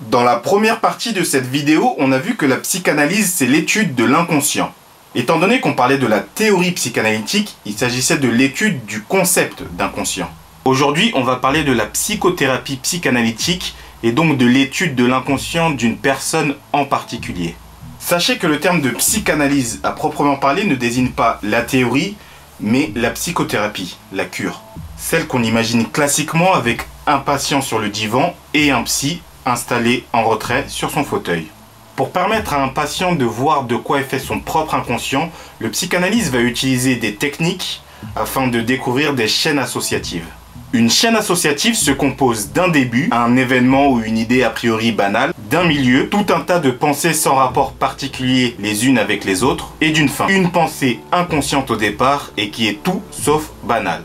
Dans la première partie de cette vidéo, on a vu que la psychanalyse, c'est l'étude de l'inconscient. Étant donné qu'on parlait de la théorie psychanalytique, il s'agissait de l'étude du concept d'inconscient. Aujourd'hui, on va parler de la psychothérapie psychanalytique et donc de l'étude de l'inconscient d'une personne en particulier. Sachez que le terme de psychanalyse à proprement parler ne désigne pas la théorie, mais la psychothérapie, la cure. Celle qu'on imagine classiquement avec un patient sur le divan et un psy installé en retrait sur son fauteuil. Pour permettre à un patient de voir de quoi est fait son propre inconscient, le psychanalyste va utiliser des techniques afin de découvrir des chaînes associatives. Une chaîne associative se compose d'un début, un événement ou une idée a priori banale, d'un milieu, tout un tas de pensées sans rapport particulier les unes avec les autres, et d'une fin. Une pensée inconsciente au départ et qui est tout sauf banale.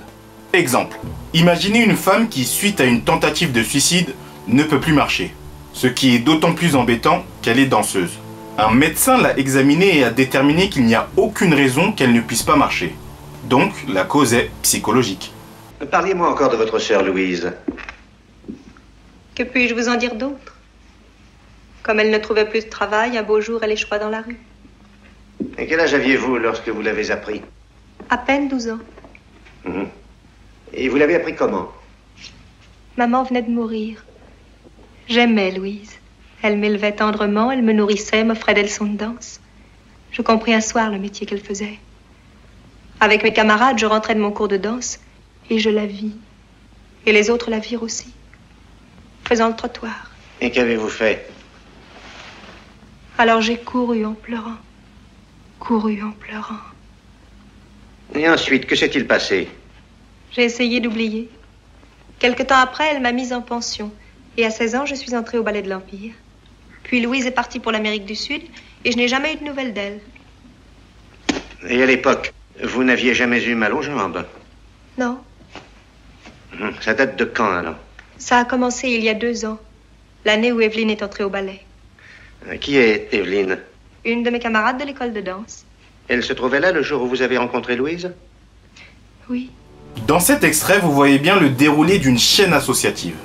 Exemple. Imaginez une femme qui, suite à une tentative de suicide, ne peut plus marcher. Ce qui est d'autant plus embêtant qu'elle est danseuse. Un médecin l'a examinée et a déterminé qu'il n'y a aucune raison qu'elle ne puisse pas marcher. Donc, la cause est psychologique. Parlez-moi encore de votre sœur Louise. Que puis-je vous en dire d'autre? Comme elle ne trouvait plus de travail, un beau jour, elle échoua dans la rue. Et quel âge aviez-vous lorsque vous l'avez appris? À peine 12 ans. Et vous l'avez appris comment? Maman venait de mourir. J'aimais Louise. Elle m'élevait tendrement, elle me nourrissait, m'offrait des leçons de danse. Je compris un soir le métier qu'elle faisait. Avec mes camarades, je rentrais de mon cours de danse et je la vis. Et les autres la virent aussi, faisant le trottoir. Et qu'avez-vous fait? Alors j'ai couru en pleurant. Couru en pleurant. Et ensuite, que s'est-il passé? J'ai essayé d'oublier. Quelque temps après, elle m'a mise en pension. Et à 16 ans, je suis entrée au ballet de l'Empire. Puis Louise est partie pour l'Amérique du Sud et je n'ai jamais eu de nouvelles d'elle. Et à l'époque, vous n'aviez jamais eu mal aux jambes? Non. Ça date de quand, alors? Ça a commencé il y a 2 ans, l'année où Evelyne est entrée au ballet. Qui est Evelyne? Une de mes camarades de l'école de danse. Elle se trouvait là le jour où vous avez rencontré Louise? Oui. Dans cet extrait, vous voyez bien le déroulé d'une chaîne associative.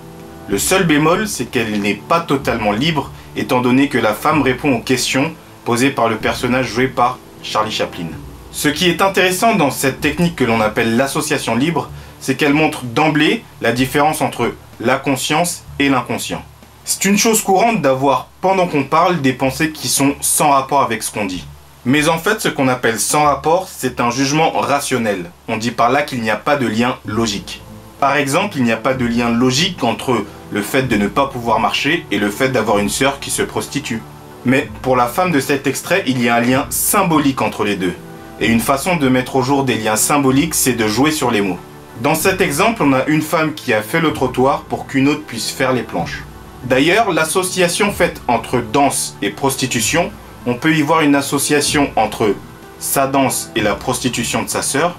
Le seul bémol, c'est qu'elle n'est pas totalement libre, étant donné que la femme répond aux questions posées par le personnage joué par Charlie Chaplin. Ce qui est intéressant dans cette technique que l'on appelle l'association libre, c'est qu'elle montre d'emblée la différence entre la conscience et l'inconscient. C'est une chose courante d'avoir, pendant qu'on parle, des pensées qui sont sans rapport avec ce qu'on dit. Mais en fait, ce qu'on appelle sans rapport, c'est un jugement rationnel. On dit par là qu'il n'y a pas de lien logique. Par exemple, il n'y a pas de lien logique entre le fait de ne pas pouvoir marcher et le fait d'avoir une sœur qui se prostitue. Mais pour la femme de cet extrait, il y a un lien symbolique entre les deux. Et une façon de mettre au jour des liens symboliques, c'est de jouer sur les mots. Dans cet exemple, on a une femme qui a fait le trottoir pour qu'une autre puisse faire les planches. D'ailleurs, l'association faite entre danse et prostitution, on peut y voir une association entre sa danse et la prostitution de sa sœur,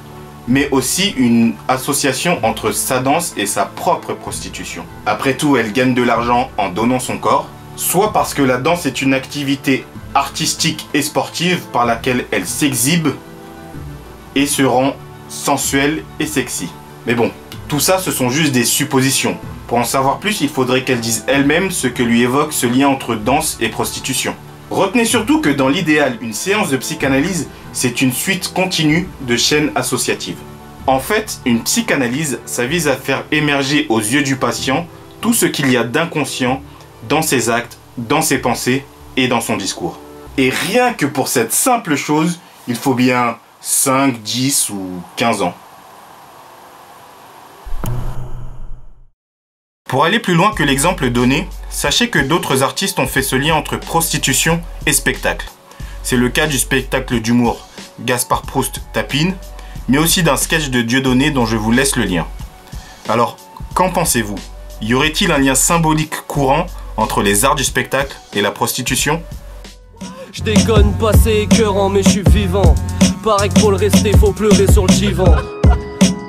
mais aussi une association entre sa danse et sa propre prostitution. Après tout, elle gagne de l'argent en donnant son corps, soit parce que la danse est une activité artistique et sportive par laquelle elle s'exhibe et se rend sensuelle et sexy. Mais bon, tout ça ce sont juste des suppositions. Pour en savoir plus, il faudrait qu'elle dise elle-même ce que lui évoque ce lien entre danse et prostitution. Retenez surtout que dans l'idéal, une séance de psychanalyse, c'est une suite continue de chaînes associatives. En fait, une psychanalyse, ça vise à faire émerger aux yeux du patient tout ce qu'il y a d'inconscient dans ses actes, dans ses pensées et dans son discours. Et rien que pour cette simple chose, il faut bien 5, 10 ou 15 ans. Pour aller plus loin que l'exemple donné, sachez que d'autres artistes ont fait ce lien entre prostitution et spectacle. C'est le cas du spectacle d'humour Gaspard Proust Tapine, mais aussi d'un sketch de Dieudonné dont je vous laisse le lien. Alors, qu'en pensez-vous? Y aurait-il un lien symbolique courant entre les arts du spectacle et la prostitution? Je déconne pas, c'est écœurant, mais je suis vivant. Paraît que pour le rester, faut pleurer sur le divan.